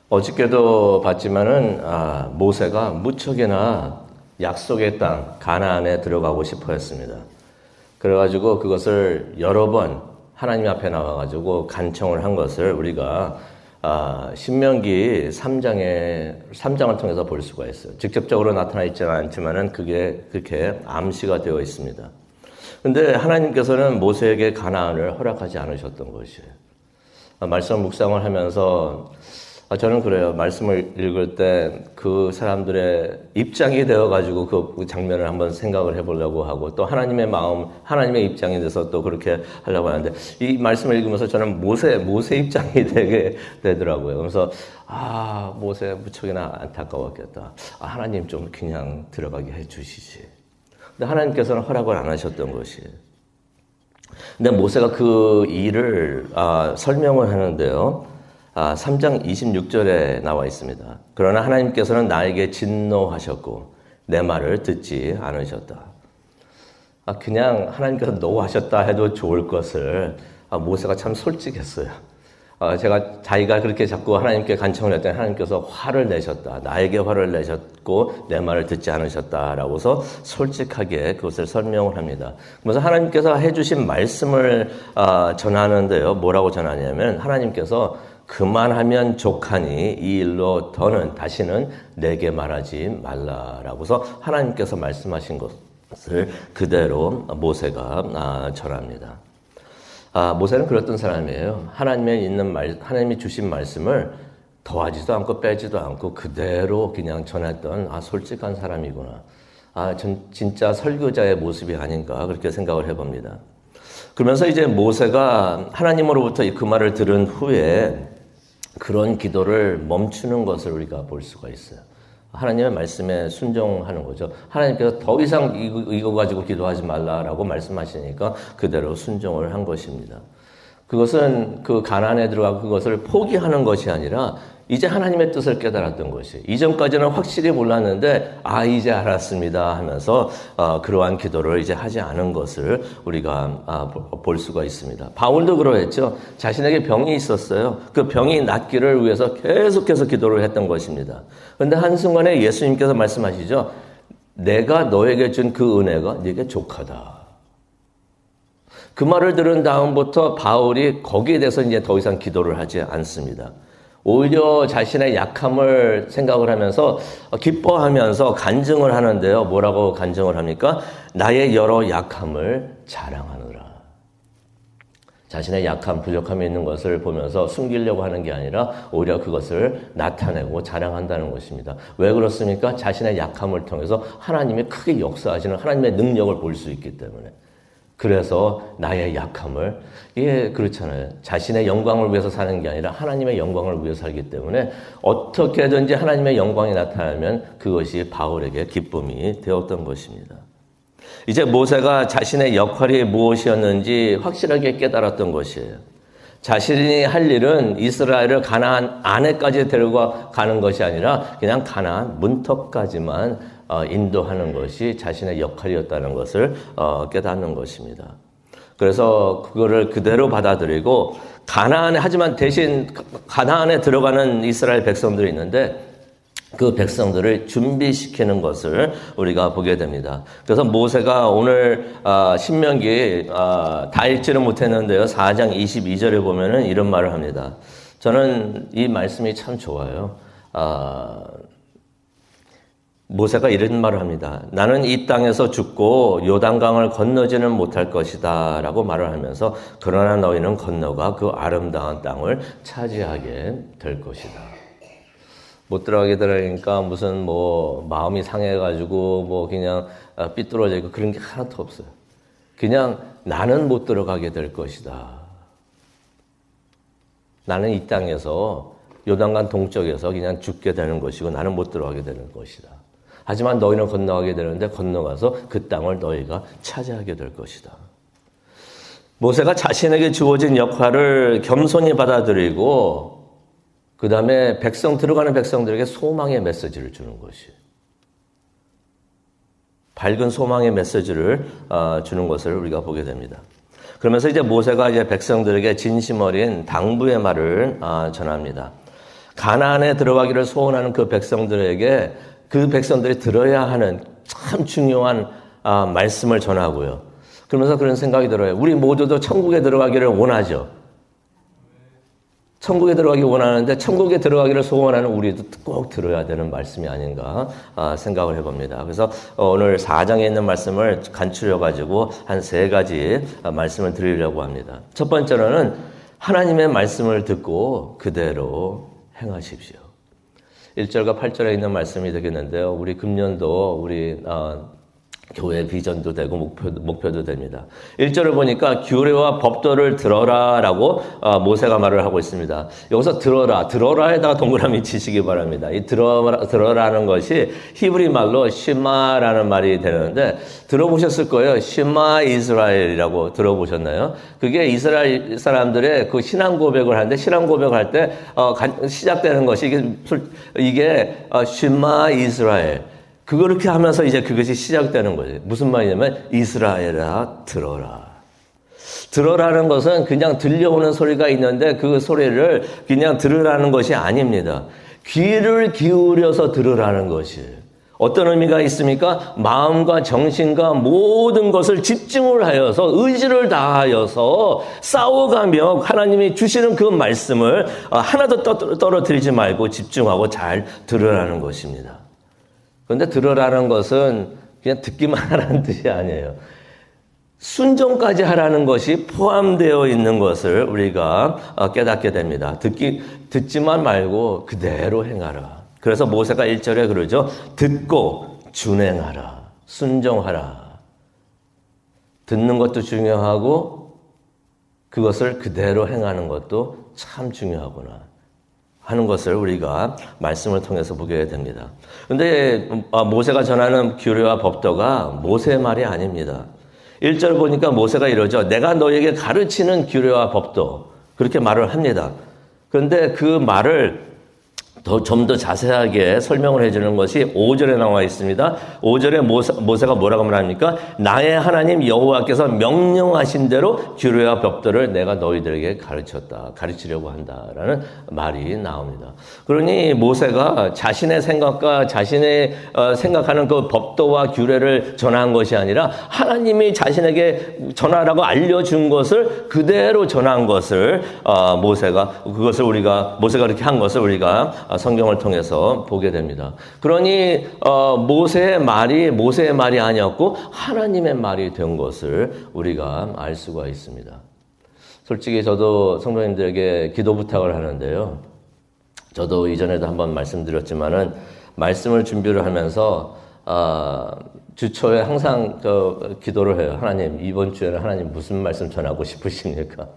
어저께도 봤지만은 모세가 무척이나 약속의 땅 가나안에 들어가고 싶어 했습니다. 그래가지고 그것을 여러 번 하나님 앞에 나와가지고 간청을 한 것을 우리가 신명기 3장을 통해서 볼 수가 있어요. 직접적으로 나타나 있지는 않지만은 그게 그렇게 암시가 되어 있습니다. 근데 하나님께서는 모세에게 가나안을 허락하지 않으셨던 것이에요. 말씀 묵상을 하면서 저는 그래요. 말씀을 읽을 때 그 사람들의 입장이 되어가지고 그 장면을 한번 생각을 해보려고 하고 또 하나님의 마음, 하나님의 입장이 돼서 또 그렇게 하려고 하는데 이 말씀을 읽으면서 저는 모세 입장이 되게 되더라고요. 그래서 모세 무척이나 안타까웠겠다. 하나님 좀 그냥 들어가게 해주시지. 근데 하나님께서는 허락을 안 하셨던 것이에요. 근데 모세가 그 일을 설명을 하는데요. 3장 26절에 나와 있습니다. 그러나 하나님께서는 나에게 진노하셨고 내 말을 듣지 않으셨다. 그냥 하나님께서 노하셨다 해도 좋을 것을 모세가 참 솔직했어요. 자기가 그렇게 자꾸 하나님께 간청을 했더니 하나님께서 화를 내셨다. 나에게 화를 내셨고 내 말을 듣지 않으셨다라고서 솔직하게 그것을 설명을 합니다. 그래서 하나님께서 해주신 말씀을 전하는데요. 뭐라고 전하냐면 하나님께서 그만하면 족하니 이 일로 더는 다시는 내게 말하지 말라라고서 하나님께서 말씀하신 것을 그대로 모세가 전합니다. 모세는 그랬던 사람이에요. 하나님이 주신 말씀을 더하지도 않고 빼지도 않고 그대로 그냥 전했던 솔직한 사람이구나. 진짜 설교자의 모습이 아닌가 그렇게 생각을 해봅니다. 그러면서 이제 모세가 하나님으로부터 그 말을 들은 후에 그런 기도를 멈추는 것을 우리가 볼 수가 있어요. 하나님의 말씀에 순종하는 거죠. 하나님께서 더 이상 이거 가지고 기도하지 말라라고 말씀하시니까 그대로 순종을 한 것입니다. 그것은 그 가나안에 들어가 그것을 포기하는 것이 아니라 이제 하나님의 뜻을 깨달았던 것이 이전까지는 확실히 몰랐는데 이제 알았습니다 하면서 그러한 기도를 이제 하지 않은 것을 우리가 볼 수가 있습니다. 바울도 그러했죠. 자신에게 병이 있었어요. 그 병이 낫기를 위해서 계속해서 기도를 했던 것입니다. 그런데 한순간에 예수님께서 말씀하시죠. 내가 너에게 준 그 은혜가 네게 족하다. 그 말을 들은 다음부터 바울이 거기에 대해서 이제 더 이상 기도를 하지 않습니다. 오히려 자신의 약함을 생각을 하면서 기뻐하면서 간증을 하는데요. 뭐라고 간증을 합니까? 나의 여러 약함을 자랑하노라. 자신의 약함, 부족함이 있는 것을 보면서 숨기려고 하는 게 아니라 오히려 그것을 나타내고 자랑한다는 것입니다. 왜 그렇습니까? 자신의 약함을 통해서 하나님이 크게 역사하시는 하나님의 능력을 볼 수 있기 때문에. 그래서 나의 약함을 그렇잖아요. 자신의 영광을 위해서 사는 게 아니라 하나님의 영광을 위해서 살기 때문에 어떻게든지 하나님의 영광이 나타나면 그것이 바울에게 기쁨이 되었던 것입니다. 이제 모세가 자신의 역할이 무엇이었는지 확실하게 깨달았던 것이에요. 자신이 할 일은 이스라엘을 가나안 안에까지 데리고 가는 것이 아니라 그냥 가나안 문턱까지만 인도하는 것이 자신의 역할이었다는 것을 깨닫는 것입니다. 그래서 그거를 그대로 받아들이고 하지만 대신 가나안에 들어가는 이스라엘 백성들이 있는데 그 백성들을 준비시키는 것을 우리가 보게 됩니다. 그래서 모세가 오늘 신명기 다 읽지는 못했는데요. 4장 22절에 보면은 이런 말을 합니다. 저는 이 말씀이 참 좋아요. 모세가 이런 말을 합니다. 나는 이 땅에서 죽고 요단강을 건너지는 못할 것이다 라고 말을 하면서 그러나 너희는 건너가 그 아름다운 땅을 차지하게 될 것이다. 못 들어가게 되니까 무슨 마음이 상해가지고 그냥 삐뚤어져 있고 그런 게 하나도 없어요. 그냥 나는 못 들어가게 될 것이다. 나는 이 땅에서 요단강 동쪽에서 그냥 죽게 되는 것이고 나는 못 들어가게 되는 것이다. 하지만 너희는 건너가게 되는데 건너가서 그 땅을 너희가 차지하게 될 것이다. 모세가 자신에게 주어진 역할을 겸손히 받아들이고 그 다음에 들어가는 백성들에게 소망의 메시지를 주는 것이에요. 밝은 소망의 메시지를 주는 것을 우리가 보게 됩니다. 그러면서 이제 모세가 이제 백성들에게 진심 어린 당부의 말을 전합니다. 가나안에 들어가기를 소원하는 그 백성들에게 그 백성들이 들어야 하는 참 중요한 말씀을 전하고요. 그러면서 그런 생각이 들어요. 우리 모두도 천국에 들어가기를 원하죠. 천국에 들어가기 원하는데 천국에 들어가기를 소원하는 우리도 꼭 들어야 되는 말씀이 아닌가 생각을 해봅니다. 그래서 오늘 4장에 있는 말씀을 간추려가지고 한 3가지 말씀을 드리려고 합니다. 첫 번째로는 하나님의 말씀을 듣고 그대로 행하십시오. 1절과 8절에 있는 말씀이 되겠는데요. 우리 금년도 우리 교회 비전도 되고 목표도 됩니다. 1절을 보니까 규례와 법도를 들어라라고 모세가 말을 하고 있습니다. 여기서 들어라에다가 동그라미 치시기 바랍니다. 이 들어라는 것이 히브리 말로 시마라는 말이 되는데 들어보셨을 거예요. 시마 이스라엘이라고 들어보셨나요? 그게 이스라엘 사람들의 그 신앙 고백을 하는데 신앙 고백할 때 시작되는 것이 이게 시마 이스라엘. 그렇게 하면서 이제 그것이 시작되는 거예요. 무슨 말이냐면 이스라엘아 들어라. 들어라는 것은 그냥 들려오는 소리가 있는데 그 소리를 그냥 들으라는 것이 아닙니다. 귀를 기울여서 들으라는 것이에요. 어떤 의미가 있습니까? 마음과 정신과 모든 것을 집중을 하여서 의지를 다하여서 싸워가며 하나님이 주시는 그 말씀을 하나도 떨어뜨리지 말고 집중하고 잘 들으라는 것입니다. 그런데 들으라는 것은 그냥 듣기만 하라는 뜻이 아니에요. 순종까지 하라는 것이 포함되어 있는 것을 우리가 깨닫게 됩니다. 듣지만 말고 그대로 행하라. 그래서 모세가 1절에 그러죠. 듣고 준행하라. 순종하라. 듣는 것도 중요하고 그것을 그대로 행하는 것도 참 중요하구나 하는 것을 우리가 말씀을 통해서 보게 됩니다. 그런데 모세가 전하는 규례와 법도가 모세의 말이 아닙니다. 1절 보니까 모세가 이러죠. 내가 너에게 가르치는 규례와 법도 그렇게 말을 합니다. 그런데 그 말을 좀 더 자세하게 설명을 해주는 것이 5절에 나와 있습니다. 5절에 모세가 뭐라고 말합니까? 나의 하나님 여호와께서 명령하신 대로 규례와 법도를 내가 너희들에게 가르치려고 한다라는 말이 나옵니다. 그러니 모세가 자신의 생각과 자신의 생각하는 그 법도와 규례를 전한 것이 아니라 하나님이 자신에게 전하라고 알려준 것을 그대로 전한 것을 모세가 그렇게 한 것을 우리가 성경을 통해서 보게 됩니다. 그러니 모세의 말이 아니었고 하나님의 말이 된 것을 우리가 알 수가 있습니다. 솔직히 저도 성도님들에게 기도 부탁을 하는데요. 저도 이전에도 한번 말씀드렸지만은 말씀을 준비를 하면서 주 초에 항상 기도를 해요. 하나님, 이번 주에는 하나님 무슨 말씀 전하고 싶으십니까?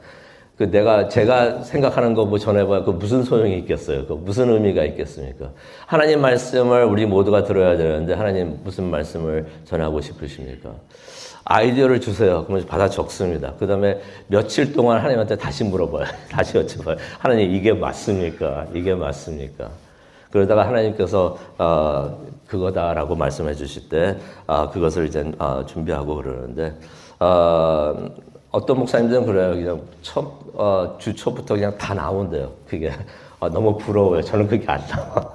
제가 생각하는 거 전해봐야 그 무슨 소용이 있겠어요? 그 무슨 의미가 있겠습니까? 하나님 말씀을 우리 모두가 들어야 되는데 하나님 무슨 말씀을 전하고 싶으십니까? 아이디어를 주세요. 그러면 받아 적습니다. 그 다음에 며칠 동안 하나님한테 다시 물어봐요. 다시 여쭤봐요. 하나님 이게 맞습니까? 이게 맞습니까? 그러다가 하나님께서 그거다라고 말씀해 주실 때 그것을 이제 준비하고 그러는데 어떤 목사님들은 그래요. 그냥 주 초부터 그냥 다 나온대요. 그게 너무 부러워요. 저는 그게 안 나와.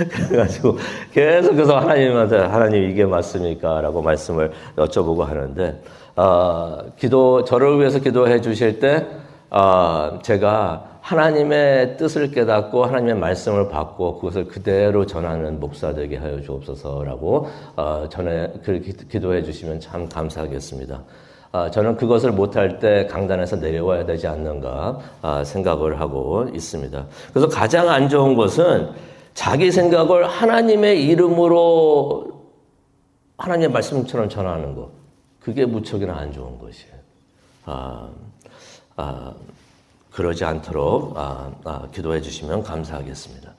그래가지고 계속해서 하나님한테 하나님 이게 맞습니까? 라고 말씀을 여쭤보고 하는데 저를 위해서 기도해 주실 때 제가 하나님의 뜻을 깨닫고 하나님의 말씀을 받고 그것을 그대로 전하는 목사 되게 하여 주옵소서라고 그렇게 기도해 주시면 참 감사하겠습니다. 저는 그것을 못할 때 강단에서 내려와야 되지 않는가 생각을 하고 있습니다. 그래서 가장 안 좋은 것은 자기 생각을 하나님의 이름으로 하나님의 말씀처럼 전하는 것. 그게 무척이나 안 좋은 것이에요. 그러지 않도록 기도해 주시면 감사하겠습니다.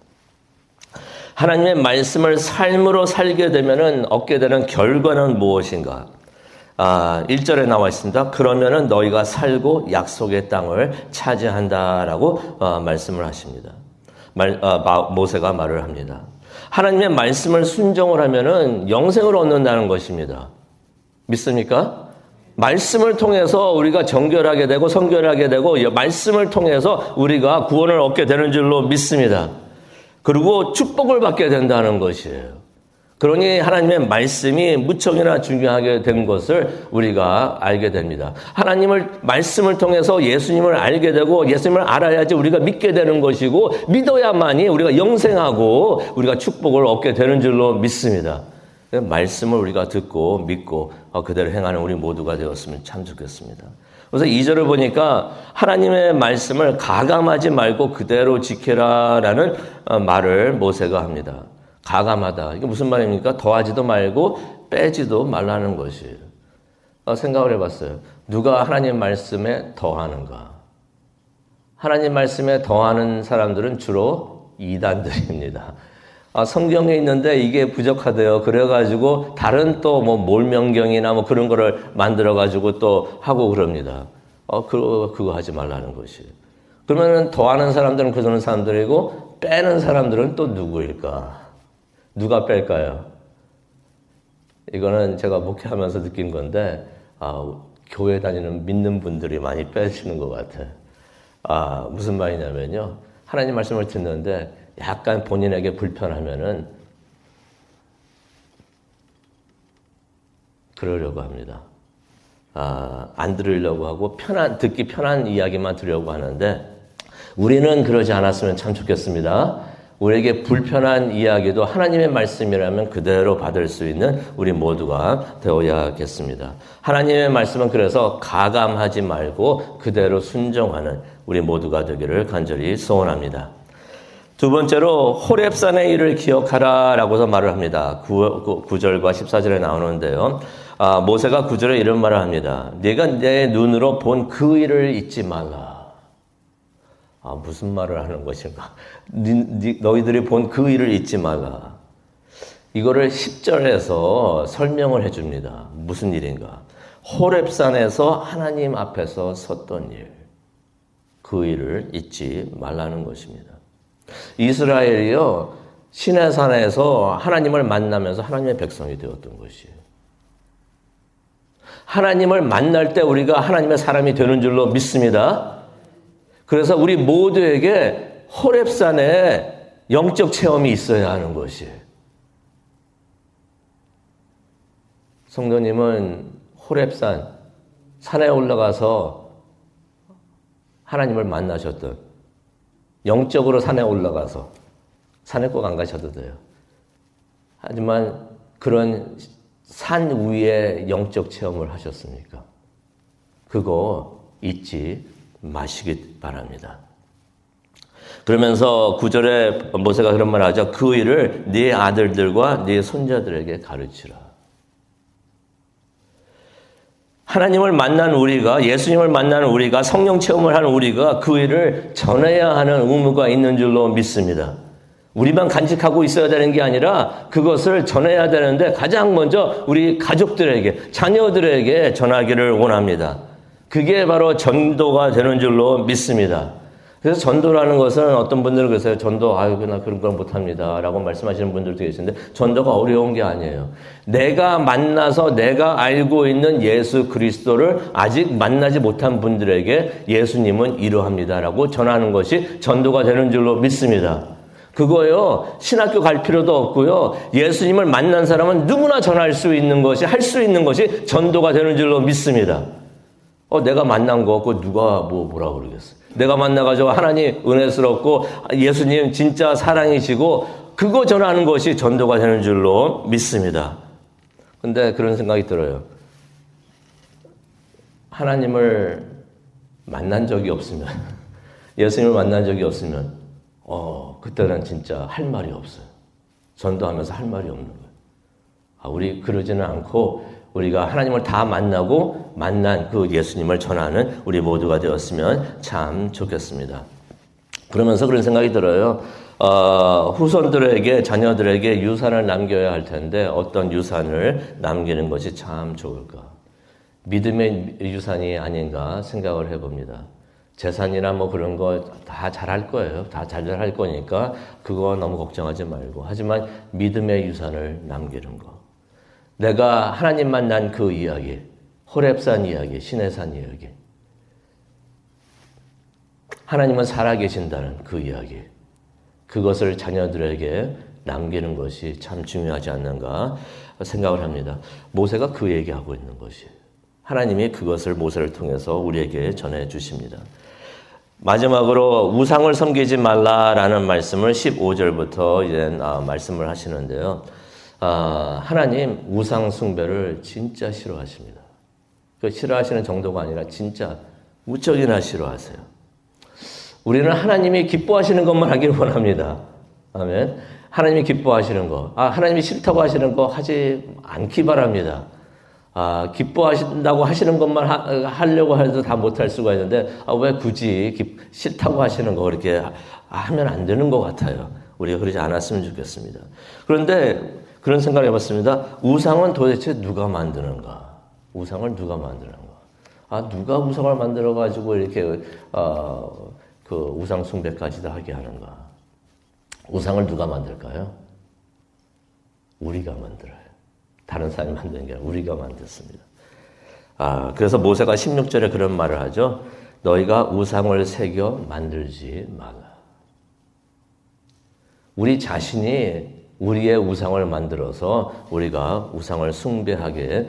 하나님의 말씀을 삶으로 살게 되면은 얻게 되는 결과는 무엇인가? 1절에 나와 있습니다. 그러면은 너희가 살고 약속의 땅을 차지한다라고 말씀을 하십니다. 모세가 말을 합니다. 하나님의 말씀을 순종을 하면은 영생을 얻는다는 것입니다. 믿습니까? 말씀을 통해서 우리가 정결하게 되고 성결하게 되고 말씀을 통해서 우리가 구원을 얻게 되는 줄로 믿습니다. 그리고 축복을 받게 된다는 것이에요. 그러니 하나님의 말씀이 무척이나 중요하게 된 것을 우리가 알게 됩니다. 하나님을 말씀을 통해서 예수님을 알게 되고 예수님을 알아야지 우리가 믿게 되는 것이고 믿어야만이 우리가 영생하고 우리가 축복을 얻게 되는 줄로 믿습니다. 말씀을 우리가 듣고 믿고 그대로 행하는 우리 모두가 되었으면 참 좋겠습니다. 그래서 2절을 보니까 하나님의 말씀을 가감하지 말고 그대로 지켜라라는 말을 모세가 합니다. 가감하다. 이게 무슨 말입니까? 더하지도 말고 빼지도 말라는 것이에요. 생각을 해봤어요. 누가 하나님 말씀에 더하는가? 하나님 말씀에 더하는 사람들은 주로 이단들입니다. 성경에 있는데 이게 부족하대요. 그래가지고 다른 또 뭐 몰명경이나 뭐 그런 거를 만들어가지고 또 하고 그럽니다. 그거 하지 말라는 것이에요. 그러면은 더하는 사람들은 그러는 사람들이고 빼는 사람들은 또 누구일까? 누가 뺄까요? 이거는 제가 목회하면서 느낀 건데, 교회 다니는 믿는 분들이 많이 빼시는 것 같아요. 무슨 말이냐면요. 하나님 말씀을 듣는데 약간 본인에게 불편하면은 그러려고 합니다. 안 들으려고 하고 듣기 편한 이야기만 들으려고 하는데 우리는 그러지 않았으면 참 좋겠습니다. 우리에게 불편한 이야기도 하나님의 말씀이라면 그대로 받을 수 있는 우리 모두가 되어야겠습니다. 하나님의 말씀은 그래서 가감하지 말고 그대로 순종하는 우리 모두가 되기를 간절히 소원합니다. 두 번째로 호렙산의 일을 기억하라 라고서 말을 합니다. 9절과 14절에 나오는데요. 모세가 9절에 이런 말을 합니다. 네가 내 눈으로 본 그 일을 잊지 말라. 무슨 말을 하는 것인가? 너희들이 본 그 일을 잊지 말라. 이거를 10절에서 설명을 해줍니다. 무슨 일인가? 호렙산에서 하나님 앞에서 섰던 일. 그 일을 잊지 말라는 것입니다. 이스라엘이요, 시내산에서 하나님을 만나면서 하나님의 백성이 되었던 것이에요. 하나님을 만날 때 우리가 하나님의 사람이 되는 줄로 믿습니다. 그래서 우리 모두에게 호렙산에 영적 체험이 있어야 하는 것이에요. 성도님은 호렙산, 산에 올라가서 하나님을 만나셨던, 영적으로 산에 올라가서, 산에 꼭 안 가셔도 돼요. 하지만 그런 산 위에 영적 체험을 하셨습니까? 그거 잊지 마시기 바랍니다. 그러면서 9절에 모세가 그런 말을 하죠. 그 일을 네 아들들과 네 손자들에게 가르치라. 하나님을 만난 우리가, 예수님을 만나는 우리가, 성령 체험을 하는 우리가 그 일을 전해야 하는 의무가 있는 줄로 믿습니다. 우리만 간직하고 있어야 되는 게 아니라 그것을 전해야 되는데 가장 먼저 우리 가족들에게, 자녀들에게 전하기를 원합니다. 그게 바로 전도가 되는 줄로 믿습니다. 그래서 전도라는 것은 어떤 분들은 그러세요. 전도, 나 그런 걸 못합니다. 라고 말씀하시는 분들도 계시는데 전도가 어려운 게 아니에요. 내가 만나서 내가 알고 있는 예수 그리스도를 아직 만나지 못한 분들에게 예수님은 이러합니다. 라고 전하는 것이 전도가 되는 줄로 믿습니다. 그거요, 신학교 갈 필요도 없고요. 예수님을 만난 사람은 누구나 전할 수 있는 것이, 할 수 있는 것이 전도가 되는 줄로 믿습니다. 내가 만난 거, 그거 누가 뭐라 그러겠어. 내가 만나가지고 하나님 은혜스럽고 예수님 진짜 사랑이시고 그거 전하는 것이 전도가 되는 줄로 믿습니다. 근데 그런 생각이 들어요. 하나님을 만난 적이 없으면, 예수님을 만난 적이 없으면, 그때는 진짜 할 말이 없어요. 전도하면서 할 말이 없는 거예요. 우리 그러지는 않고 우리가 하나님을 다 만나고 만난 그 예수님을 전하는 우리 모두가 되었으면 참 좋겠습니다. 그러면서 그런 생각이 들어요. 후손들에게, 자녀들에게 유산을 남겨야 할 텐데 어떤 유산을 남기는 것이 참 좋을까? 믿음의 유산이 아닌가 생각을 해봅니다. 재산이나 뭐 그런 거 다 잘할 거예요. 다 잘할 거니까 그거 너무 걱정하지 말고. 하지만 믿음의 유산을 남기는 거. 내가 하나님 만난 그 이야기, 호렙산 이야기, 시내산 이야기. 하나님은 살아계신다는 그 이야기. 그것을 자녀들에게 남기는 것이 참 중요하지 않는가 생각을 합니다. 모세가 그 얘기하고 있는 것이 하나님이 그것을 모세를 통해서 우리에게 전해 주십니다. 마지막으로 우상을 섬기지 말라라는 말씀을 15절부터 이제 말씀을 하시는데요. 하나님 우상 숭배를 진짜 싫어하십니다. 그 싫어하시는 정도가 아니라 진짜 무척이나 싫어하세요. 우리는 하나님이 기뻐하시는 것만 하기를 원합니다. 아멘. 하나님이 기뻐하시는 거, 하나님이 싫다고 하시는 거 하지 않기 바랍니다. 기뻐하신다고 하시는 것만 하려고 해도 다 못할 수가 있는데, 왜 굳이 싫다고 하시는 거 그렇게 하면 안 되는 것 같아요. 우리가 그러지 않았으면 좋겠습니다. 그런데 그런 생각을 해봤습니다. 우상은 도대체 누가 만드는가? 우상을 누가 만드는가? 누가 우상을 만들어가지고 이렇게, 그 우상 숭배까지도 하게 하는가? 우상을 누가 만들까요? 우리가 만들어요. 다른 사람이 만드는 게 아니라 우리가 만들었습니다. 그래서 모세가 16절에 그런 말을 하죠. 너희가 우상을 새겨 만들지 말라. 우리 자신이 우리의 우상을 만들어서 우리가 우상을 숭배하게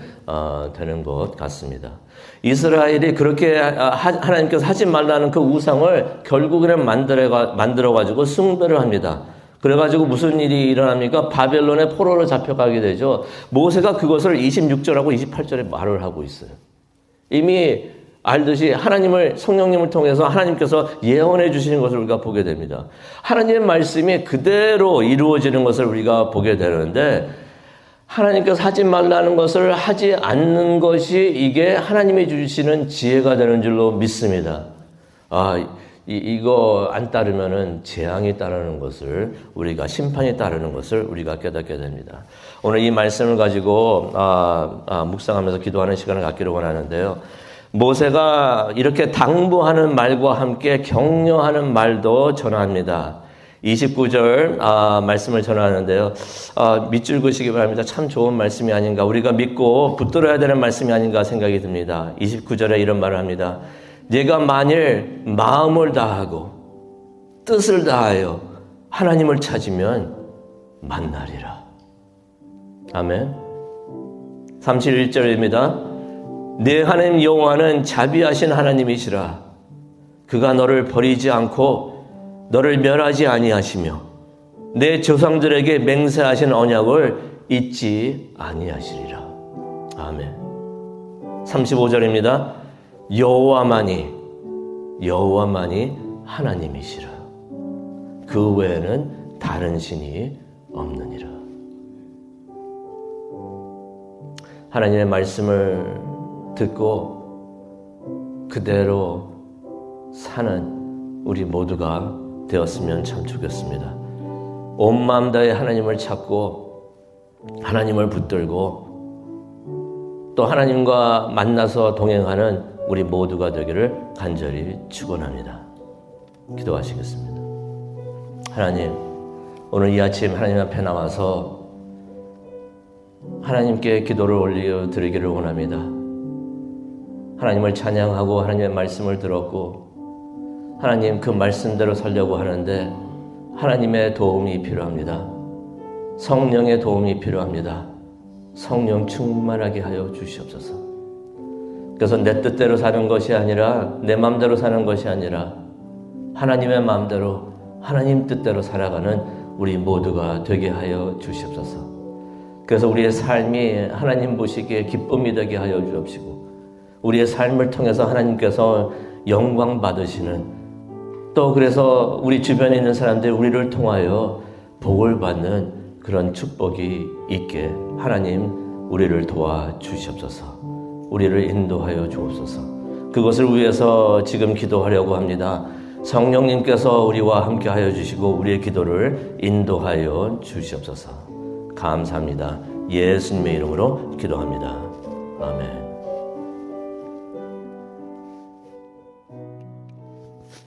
되는 것 같습니다. 이스라엘이 그렇게 하나님께서 하지 말라는 그 우상을 결국에는 만들어가지고 숭배를 합니다. 그래가지고 무슨 일이 일어납니까? 바벨론의 포로로 잡혀가게 되죠. 모세가 그것을 26절하고 28절에 말을 하고 있어요. 이미 알듯이 성령님을 통해서 하나님께서 예언해 주시는 것을 우리가 보게 됩니다. 하나님의 말씀이 그대로 이루어지는 것을 우리가 보게 되는데, 하나님께서 하지 말라는 것을 하지 않는 것이 이게 하나님이 주시는 지혜가 되는 줄로 믿습니다. 이거 안 따르면은 재앙이 따르는 것을, 우리가 심판이 따르는 것을 우리가 깨닫게 됩니다. 오늘 이 말씀을 가지고 묵상하면서 기도하는 시간을 갖기를 원하는데요. 모세가 이렇게 당부하는 말과 함께 격려하는 말도 전합니다. 29절 말씀을 전하는데요. 밑줄 그시기 바랍니다. 참 좋은 말씀이 아닌가, 우리가 믿고 붙들어야 되는 말씀이 아닌가 생각이 듭니다. 29절에 이런 말을 합니다. 네가 만일 마음을 다하고 뜻을 다하여 하나님을 찾으면 만나리라. 아멘. 31절입니다. 네 하나님 여호와는 자비하신 하나님이시라. 그가 너를 버리지 않고 너를 멸하지 아니하시며 내 조상들에게 맹세하신 언약을 잊지 아니하시리라. 아멘. 35절입니다. 여호와만이 하나님이시라. 그 외에는 다른 신이 없느니라. 하나님의 말씀을 듣고 그대로 사는 우리 모두가 되었으면 참 좋겠습니다. 온 마음 다해 하나님을 찾고 하나님을 붙들고 또 하나님과 만나서 동행하는 우리 모두가 되기를 간절히 축원합니다. 기도하시겠습니다. 하나님, 오늘 이 아침 하나님 앞에 나와서 하나님께 기도를 올려드리기를 원합니다. 하나님을 찬양하고 하나님의 말씀을 들었고 하나님 그 말씀대로 살려고 하는데 하나님의 도움이 필요합니다. 성령의 도움이 필요합니다. 성령 충만하게 하여 주시옵소서. 그래서 내 뜻대로 사는 것이 아니라 내 마음대로 사는 것이 아니라 하나님의 마음대로 하나님 뜻대로 살아가는 우리 모두가 되게 하여 주시옵소서. 그래서 우리의 삶이 하나님 보시기에 기쁨이 되게 하여 주옵시고 우리의 삶을 통해서 하나님께서 영광 받으시는, 또 그래서 우리 주변에 있는 사람들이 우리를 통하여 복을 받는 그런 축복이 있게 하나님 우리를 도와주시옵소서. 우리를 인도하여 주옵소서. 그것을 위해서 지금 기도하려고 합니다. 성령님께서 우리와 함께 하여 주시고 우리의 기도를 인도하여 주시옵소서. 감사합니다. 예수님의 이름으로 기도합니다. 아멘.